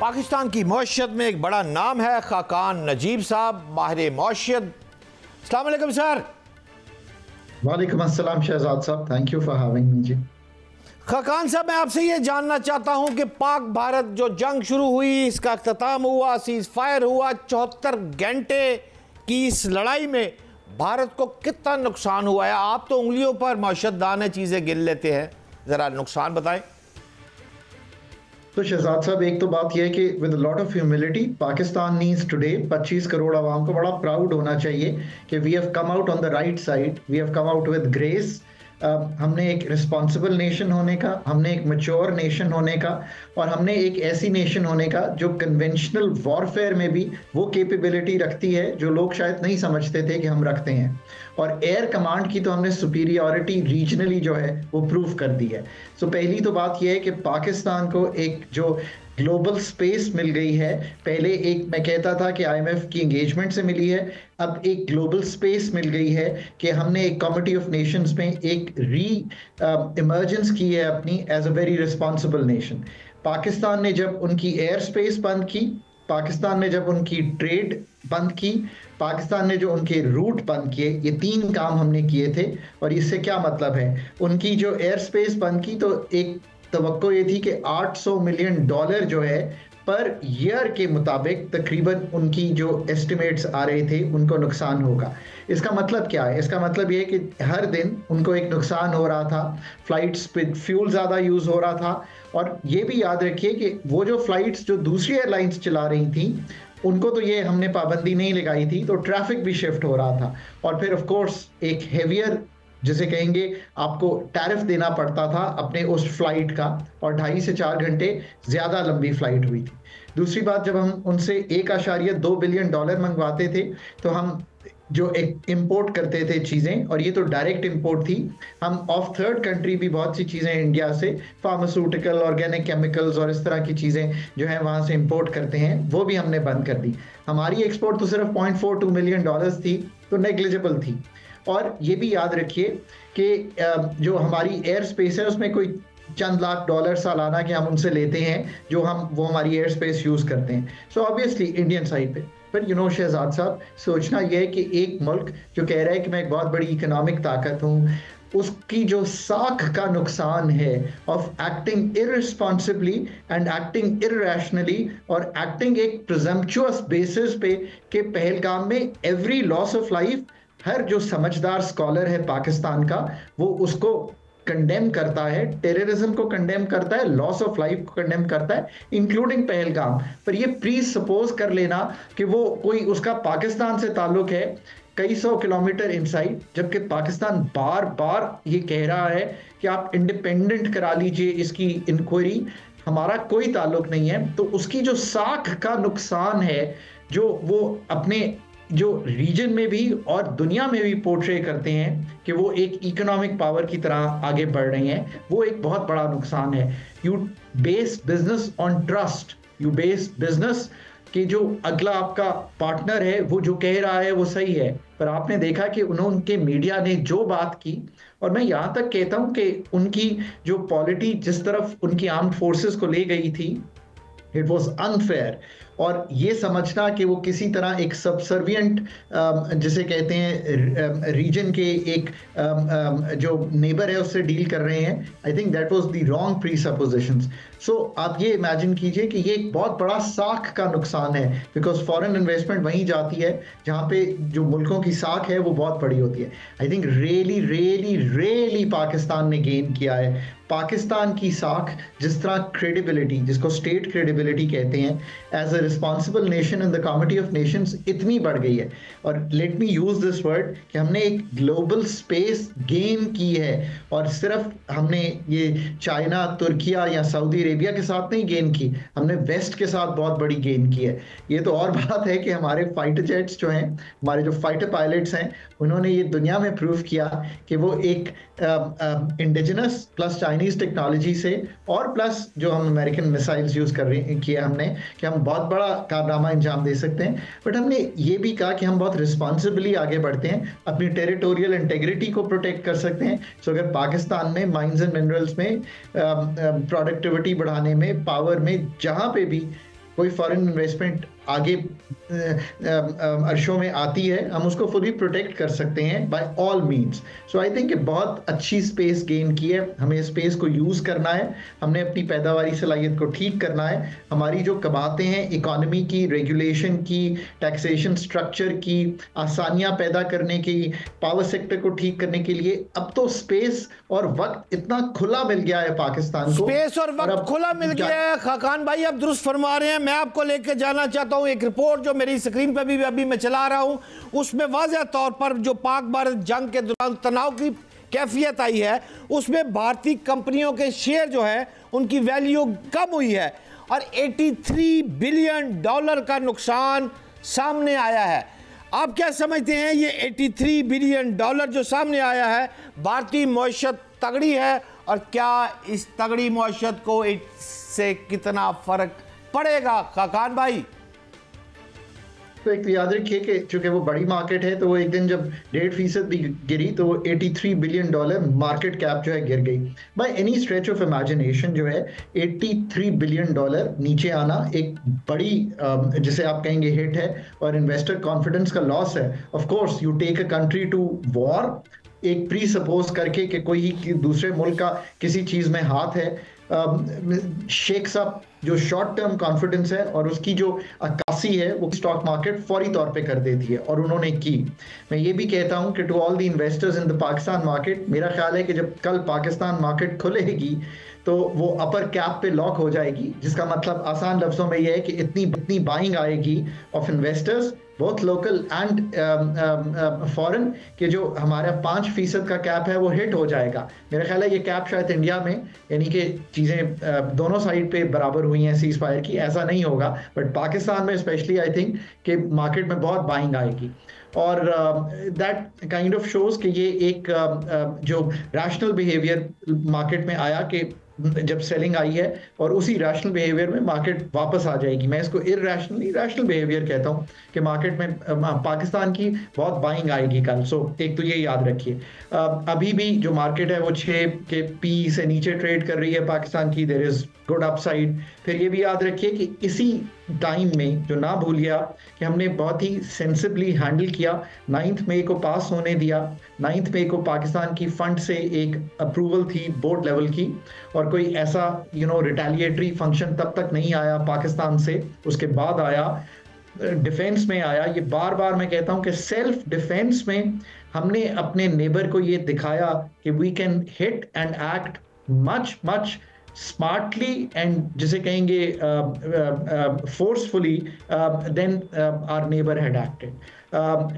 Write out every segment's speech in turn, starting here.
पाकिस्तान की मौशियत में एक बड़ा नाम है खाकान नजीब साहब, माहिर मौशियत। अस्सलाम वालेकुम सर। वालेकुम अस्सलाम शहजाद साहब, thank you for having me जी। खाकान साहब, मैं आपसे ये जानना चाहता हूँ कि पाक भारत जो जंग शुरू हुई, इसका अख्ताम हुआ, सीज फायर हुआ, 74 घंटे की इस लड़ाई में भारत को कितना नुकसान हुआ है? आप तो उंगलियों पर मौशियतदान है, चीज़ें गिन लेते हैं, ज़रा नुकसान बताएं। तो शहजाद साहब, एक तो बात यह है कि with lot of humility Pakistan needs today 25 crore आवाम को बड़ा प्राउड होना चाहिए कि we have come out on the right side, we have come out with grace. हमने एक रिस्पॉन्सिबल नेशन होने का, हमने एक मैच्योर नेशन होने का, और हमने एक ऐसी नेशन होने का जो कन्वेंशनल वॉरफेयर में भी वो कैपेबिलिटी रखती है जो लोग शायद नहीं समझते थे कि हम रखते हैं। और एयर कमांड की तो हमने सुपीरियरिटी रीजनली जो है वो प्रूव कर दी है। सो पहली तो बात यह है कि पाकिस्तान को एक जो ग्लोबल स्पेस मिल गई है, पहले एक मैं कहता था कि आईएमएफ की एंगेजमेंट से मिली है, अब एक ग्लोबल स्पेस मिल गई है कि हमने एक कमिटी ऑफ नेशंस में एक इमर्जेंस की है अपनी as a very responsible nation. Pakistan ने जब उनकी एयर स्पेस बंद की, पाकिस्तान ने जब उनकी ट्रेड बंद की, पाकिस्तान ने जो उनके रूट बंद किए, ये 3 काम हमने किए थे। और इससे क्या मतलब है, उनकी जो एयर स्पेस बंद की तो एक तवक्को ये थी कि $800 मिलियन जो है पर ईयर के मुताबिक तकरीबन उनकी जो एस्टिमेट्स आ रहे थे उनको नुकसान होगा। इसका मतलब क्या है? इसका मतलब ये है कि हर दिन उनको एक नुकसान हो रहा था, फ्लाइट्स पे फ्यूल ज़्यादा यूज़ हो रहा था। और ये भी याद रखिए कि वो जो फ्लाइट्स जो दूसरी एयरलाइंस चला रही थी उनको तो ये हमने पाबंदी नहीं लगाई थी, तो ट्रैफिक भी शिफ्ट हो रहा था। और फिर ऑफ कोर्स एक हेवियर जिसे कहेंगे आपको टैरिफ देना पड़ता था अपने उस फ्लाइट का, और 2.5 से 4 घंटे ज़्यादा लंबी फ्लाइट हुई थी। दूसरी बात, जब हम उनसे $1.2 बिलियन मंगवाते थे तो हम जो एक इंपोर्ट करते थे चीज़ें, और ये तो डायरेक्ट इंपोर्ट थी, हम ऑफ थर्ड कंट्री भी बहुत सी चीज़ें इंडिया से फार्मास्यूटिकल, ऑर्गेनिक केमिकल्स और इस तरह की चीज़ें जो है वहाँ से इंपोर्ट करते हैं, वो भी हमने बंद कर दी। हमारी एक्सपोर्ट तो सिर्फ $0.42 मिलियन थी, तो नेग्लिजिबल थी। और ये भी याद रखिए कि जो हमारी एयर स्पेस है उसमें कोई चंद लाख डॉलर सालाना के हम उनसे लेते हैं जो वो हमारी एयर स्पेस यूज़ करते हैं। सो ऑब्वियसली इंडियन साइड पे, पर शहजाद साहब, सोचना यह है कि एक मुल्क जो कह रहा है कि मैं एक बहुत बड़ी इकोनॉमिक ताकत हूँ, उसकी जो साख का नुकसान है of acting irresponsibly and acting irrationally और एक्टिंग एक प्रिजम्पचुअस बेसिस पे कि पहलगाम में एवरी लॉस ऑफ लाइफ, हर जो समझदार स्कॉलर है पाकिस्तान का वो उसको कंडेम करता है, टेररिज्म को कंडेम करता है, लॉस ऑफ लाइफ को कंडेम करता है, इंक्लूडिंग पहलगाम। पर ये प्री सपोज कर लेना कि वो कोई उसका पाकिस्तान से ताल्लुक है कई 100 किलोमीटर इनसाइड, जबकि पाकिस्तान बार बार ये कह रहा है कि आप इंडिपेंडेंट करा लीजिए इसकी इंक्वायरी, हमारा कोई ताल्लुक नहीं है। तो उसकी जो साख का नुकसान है जो वो अपने जो रीजन में भी और दुनिया में भी पोर्ट्रे करते हैं कि वो एक इकोनॉमिक पावर की तरह आगे बढ़ रही हैं, वो एक बहुत बड़ा नुकसान है। You base business on trust, you base business कि जो अगला आपका पार्टनर है वो जो कह रहा है वो सही है, पर आपने देखा कि उनके मीडिया ने जो बात की, और मैं यहाँ तक कहता हूँ कि उनकी जो पॉलिटी जिस तरफ उनकी आर्म्ड फोर्सेस को ले गई थी, इट वॉज अनफेयर। और ये समझना कि वो किसी तरह एक सबसर्विएंट जिसे कहते हैं रीजन के एक जो नेबर है उससे डील कर रहे हैं, I think that was the wrong presuppositions. सो आप ये इमेजिन कीजिए कि ये एक बहुत बड़ा साख का नुकसान है, बिकॉज फॉरेन इन्वेस्टमेंट वहीं जाती है जहाँ पे जो मुल्कों की साख है वो बहुत बड़ी होती है। I think really really really Pakistan ने गेन किया है। पाकिस्तान की साख जिस तरह क्रेडिबिलिटी, जिसको स्टेट क्रेडिबिलिटी कहते हैं, as a responsible nation in the committee of nations इतनी बढ़ गई है। और let me use this word कि हमने एक ग्लोबल स्पेस गेन की है, और सिर्फ हमने ये चाइना, तुर्किया या सऊदी अरेबिया के साथ नहीं गेन की, हमने वेस्ट के साथ बहुत बड़ी गेन की है। ये तो और बात है कि हमारे फाइटर जेट्स जो हैं, हमारे जो फाइटर पायलट्स हैं, उन्होंने ये दुनिया में प्रूव किया कि वो एक इंडिजिनस प्लस चाइनीज टेक्नोलॉजी से और प्लस जो हम अमेरिकन मिसाइल्स यूज कर रहे किया हमने, कि हम बहुत बड़ा कारनामा अंजाम दे सकते हैं। बट हमने ये भी कहा कि हम बहुत रिस्पॉन्सिबली आगे बढ़ते हैं, अपनी टेरिटोरियल इंटेग्रिटी को प्रोटेक्ट कर सकते हैं। सो अगर पाकिस्तान में माइंस एंड मिनरल्स में प्रोडक्टिविटी बढ़ाने में, पावर में, जहाँ पे भी कोई फॉरेन इन्वेस्टमेंट आगे अर्शों में आती है, हम उसको फुली प्रोटेक्ट कर सकते हैं by all means. So I think बहुत अच्छी स्पेस गेन की है, हमें स्पेस को यूज़ करना है, हमने अपनी पैदावारी सलाहियत को ठीक करना है, हमारी जो कबातें हैं इकोनॉमी की, रेगुलेशन की, टैक्सेशन स्ट्रक्चर की, आसानियां पैदा करने की, पावर सेक्टर को ठीक करने के लिए अब तो स्पेस और वक्त इतना खुला मिल गया है पाकिस्तान को। स्पेस और वक्त खुला मिल गया है। खाकान भाई आप दुरुस्त फरमा रहे हैं। मैं आपको लेकर जाना चाहता हूं, एक रिपोर्ट जो मेरी स्क्रीन पर भी अभी मैं चला रहा हूं, उसमें वाज़ेह तौर पर जो पाक भारत जंग के दौरान तनाव की कैफियत आई है, उसमें भारतीय कंपनियों के शेयर जो है उनकी वैल्यू कम हुई है और $83 बिलियन का नुकसान सामने आया है। आप क्या समझते हैं, ये $83 बिलियन जो सामने आया है, भारतीय मईशत तगड़ी है और क्या इस तगड़ी मईशत को इससे कितना फर्क पड़ेगा? खाकान भाई तो एक याद रखिए कि चूंकि वो बड़ी मार्केट है, तो वो एक दिन जब 1.5% भी गिरी तो वो $83 बिलियन मार्केट कैप जो है गिर गई। By any stretch of imagination जो है $83 बिलियन नीचे आना एक बड़ी जिसे आप कहेंगे हिट है और इन्वेस्टर कॉन्फिडेंस का लॉस है। Of course you take a country to war एक प्री सपोज करके कि कोई दूसरे मुल्क का किसी चीज में हाथ है, शेक्स अप जो शॉर्ट टर्म कॉन्फिडेंस है और उसकी जो अक्कासी है वो स्टॉक मार्केट फौरी तौर पे कर देती है, और उन्होंने की। मैं ये भी कहता हूं कि to all the investors in the Pakistan market, मेरा ख्याल है कि जब कल पाकिस्तान मार्केट खुलेगी तो वो अपर कैप पे लॉक हो जाएगी, जिसका मतलब आसान लफ्जों में ये है कि इतनी बाइंग आएगी of investors both local and foreign कि जो हमारा 5% का कैप है वो हिट हो जाएगा। मेरा ख्याल है ये कैप शायद इंडिया में, यानी कि चीज़ें दोनों साइड पे बराबर हुई हैं सीज फायर की, ऐसा नहीं होगा, बट पाकिस्तान में स्पेशली आई थिंक कि मार्केट में बहुत बाइंग आएगी और दैट काइंड ऑफ शोज कि ये एक जो रैशनल बिहेवियर मार्केट में आया कि जब सेलिंग आई है और उसी रैशनल बिहेवियर में मार्केट वापस आ जाएगी। मैं इसको इरैशनली रैशनल बिहेवियर कहता हूँ कि मार्केट में पाकिस्तान की बहुत बाइंग आएगी कल। सो एक तो ये याद रखिए। अभी भी जो मार्केट है वो 6 के पी से नीचे ट्रेड कर रही है पाकिस्तान की, देयर इज गुड अपसाइड। फिर ये भी याद रखिए कि इसी टाइम में जो ना भूलिए कि हमने बहुत ही सेंसिबली हैंडल किया, 9 मई को पास होने दिया। 9 मई को पाकिस्तान की फंड से एक अप्रूवल थी बोर्ड लेवल की और कोई ऐसा रिटेलिएटरी फंक्शन तब तक नहीं आया पाकिस्तान से, उसके बाद आया डिफेंस में आया। ये बार बार मैं कहता हूं कि सेल्फ डिफेंस में हमने अपने नेबर को ये दिखाया कि we can hit and act much smartly and जिसे कहेंगे forcefully then our neighbour had acted.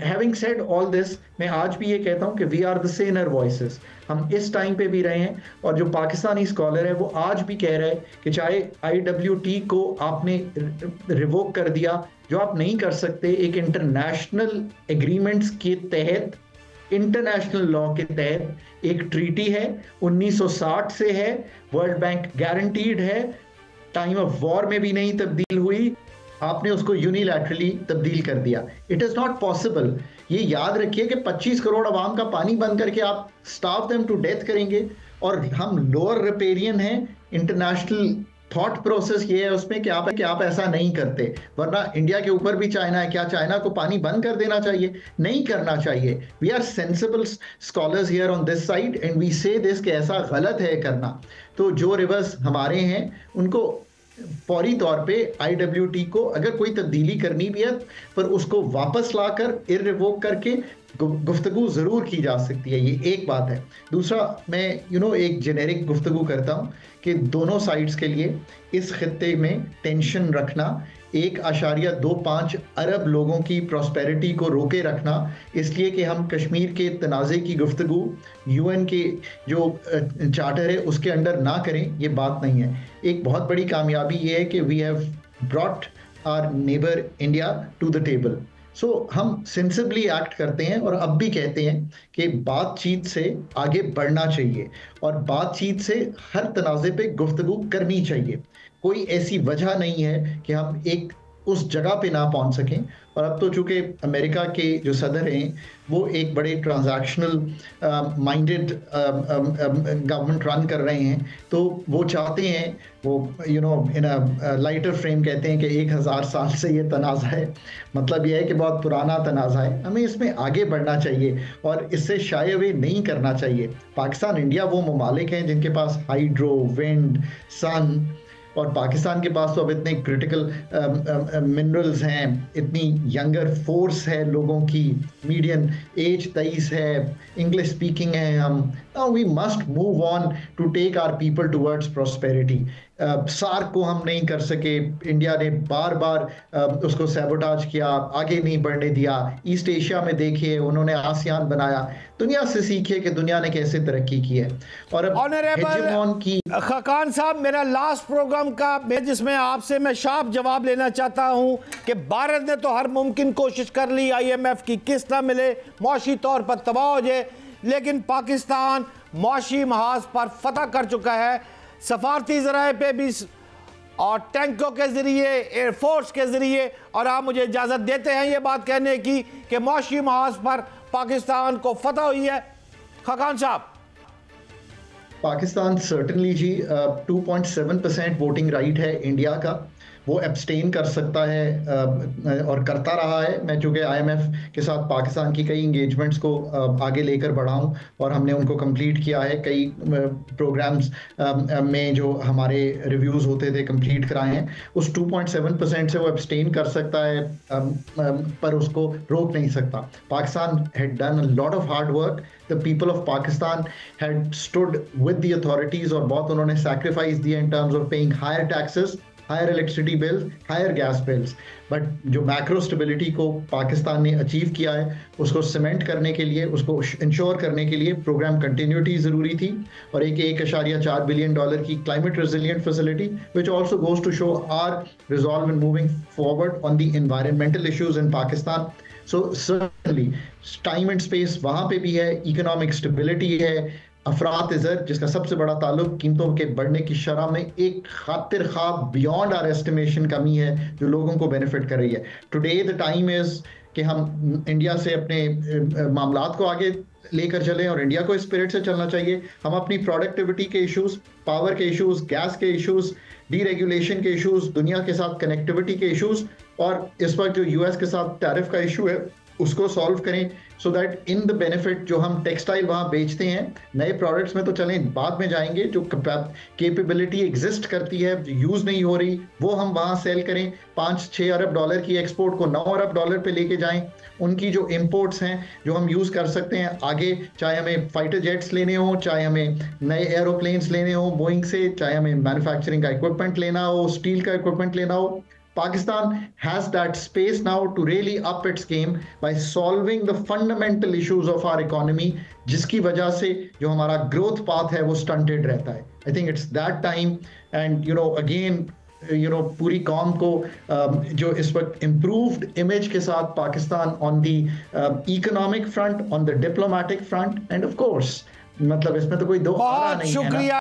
Having said all this, मैं आज भी ये कहता हूं कि we are the saner voices. हम इस टाइम पे भी रहे हैं और जो पाकिस्तानी स्कॉलर है वो आज भी कह रहे हैं कि चाहे IWT को आपने रिवोक कर दिया, जो आप नहीं कर सकते, एक इंटरनेशनल एग्रीमेंट्स के तहत, इंटरनेशनल लॉ के तहत एक ट्रीटी है, 1960 से है, वर्ल्ड बैंक गारंटीड है, टाइम ऑफ वॉर में भी नहीं तब्दील हुई, आपने उसको यूनिलैटरली तब्दील कर दिया। It is not possible. ये याद रखिए कि 25 करोड़ अवाम का पानी बंद करके आप स्टार्व देम टू डेथ करेंगे, और हम लोअर रिपेरियन हैं। इंटरनेशनल थॉट प्रोसेस ये है उसमें कि आप ऐसा नहीं करते, वरना इंडिया के ऊपर भी चाइना है, क्या चाइना को पानी बंद कर देना चाहिए? नहीं करना चाहिए। We are sensible scholars here on this side and we say this कि ऐसा गलत है करना। तो जो रिवर्स हमारे हैं उनको फौरी तौर पे IWT को अगर कोई तब्दीली करनी भी है पर उसको वापस लाकर इररिवोक करके गुफ्तगू ज़रूर की जा सकती है। ये एक बात है। दूसरा, मैं एक जेनेरिक गुफ्तगू करता हूँ कि दोनों साइड्स के लिए इस खित्ते में टेंशन रखना, 1.25 अरब लोगों की प्रॉस्पेरिटी को रोके रखना, इसलिए कि हम कश्मीर के तनाज़े की गुफ्तगू UN के जो चार्टर है उसके अंडर ना करें, ये बात नहीं है। एक बहुत बड़ी कामयाबी ये है कि we have brought our neighbour India to the table. So हम सेंसिबली एक्ट करते हैं और अब भी कहते हैं कि बातचीत से आगे बढ़ना चाहिए और बातचीत से हर तनाज़े पे गुफ्तगू करनी चाहिए। कोई ऐसी वजह नहीं है कि हम एक उस जगह पे ना पहुंच सकें। और अब तो चूंकि अमेरिका के जो सदर हैं वो एक बड़े ट्रांजैक्शनल माइंडेड गवर्नमेंट रन कर रहे हैं, तो वो चाहते हैं, वो इन अ लाइटर फ्रेम कहते हैं कि 1000 साल से ये तनाज़ा है, मतलब ये है कि बहुत पुराना तनाज़ा है, हमें इसमें आगे बढ़ना चाहिए और इससे शाय अवे नहीं करना चाहिए। पाकिस्तान, इंडिया वो ममालिक हैं जिनके पास हाइड्रो, विंड, सन, और पाकिस्तान के पास तो अब इतने क्रिटिकल मिनरल्स हैं, इतनी यंगर फोर्स है, लोगों की मीडियन एज 23 है, इंग्लिश स्पीकिंग है हम। Now we must move on to take our people towards prosperity. SAARC को हम नहीं कर सके, इंडिया ने बार बार उसको सैबोटाज किया, आगे नहीं बढ़ने दिया। ईस्ट एशिया में देखिए, उन्होंने आसियान बनाया, दुनिया से सीखिए कि दुनिया ने कैसे तरक्की की है। और अब हेजेमॉन की खाकान साहब, मेरा लास्ट प्रोग्राम का जिसमें आपसे मैं शार्प जवाब लेना चाहता हूं कि भारत ने तो हर मुमकिन कोशिश कर ली, IMF की किस्त ना मिले, मौशी तौर पर तबाह हो जाए, लेकिन पाकिस्तान मौशी महाज पर फतह कर चुका है, सफारती ज़राए पे भी और टैंकों के ज़रिए, एयरफोर्स के ज़रिए। और आप मुझे इजाज़त देते हैं ये बात कहने की कि मौशी महाज पर पाकिस्तान को फतह हुई है? खाकान साहब, पाकिस्तान सर्टनली जी 2.7% वोटिंग राइट है इंडिया का, वो एब्सटेन कर सकता है और करता रहा है। मैं चूँकि IMF के साथ पाकिस्तान की कई इंगेजमेंट्स को आगे लेकर बढ़ा हूँ और हमने उनको कंप्लीट किया है, कई प्रोग्राम्स में जो हमारे रिव्यूज़ होते थे कंप्लीट कराए हैं। उस 2.7% से वो एब्सटेन कर सकता है, पर उसको रोक नहीं सकता। Pakistan had done a lot of hard work, the people of Pakistan had stood with the authorities, और बहुत उन्होंने सैक्रिफाइस दिया in terms of paying higher taxes, higher electricity bills, higher gas bills. But जो मैक्रो स्टेबिलिटी को पाकिस्तान ने achieve किया है, उसको सीमेंट करने के लिए, उसको इंश्योर करने के लिए प्रोग्राम कंटिन्यूटी ज़रूरी थी, और एक $1.4 बिलियन की climate resilient facility which also goes to show our resolve in moving forward on the environmental issues in Pakistan. So certainly time and space वहाँ पे भी है, इकोनॉमिक स्टेबिलिटी है, अफरात इज़र जिसका सबसे बड़ा ताल्लुक कीमतों के बढ़ने की शरह में एक खातिर ख्वाब बियॉन्ड आर एस्टिमेशन कमी है जो लोगों को बेनिफिट कर रही है। टुडे द टाइम इज़ कि हम इंडिया से अपने मामलात को आगे लेकर चलें और इंडिया को इस स्पिरिट से चलना चाहिए। हम अपनी प्रोडक्टिविटी के इश्यूज़, पावर के इश्यूज़, गैस के इश्यूज़, डीरेगुलेशन के इश्यूज़, दुनिया के साथ कनेक्टिविटी के इश्यूज़, और इस वक्त जो US के साथ टैरिफ का इशू है उसको सॉल्व करें, so that in the benefit जो हम टेक्सटाइल वहाँ बेचते हैं, नए प्रोडक्ट्स में तो चलें बाद में जाएंगे, जो कैपेबिलिटी एग्जिस्ट करती है, यूज़ नहीं हो रही, वो हम वहाँ सेल करें। $5-6 अरब की एक्सपोर्ट को $9 अरब पे लेके जाएं। उनकी जो इंपोर्ट्स हैं जो हम यूज़ कर सकते हैं आगे, चाहे हमें फाइटर जेट्स लेने हो, चाहे हमें नए एरोप्लेन्स लेने हो बोइंग से, चाहे हमें मैन्युफैक्चरिंग का इक्विपमेंट लेना हो, स्टील का इक्विपमेंट लेना हो, Pakistan has that space now to really up its game by solving the fundamental issues of our economy, जिसकी वजह से जो हमारा growth path है वो stunted रहता है। I think it's that time, and again पूरी कौम को जो इस वक्त improved image के साथ Pakistan on the economic front, on the diplomatic front, and of course मतलब इसमें तो कोई दो आरा नहीं है ना।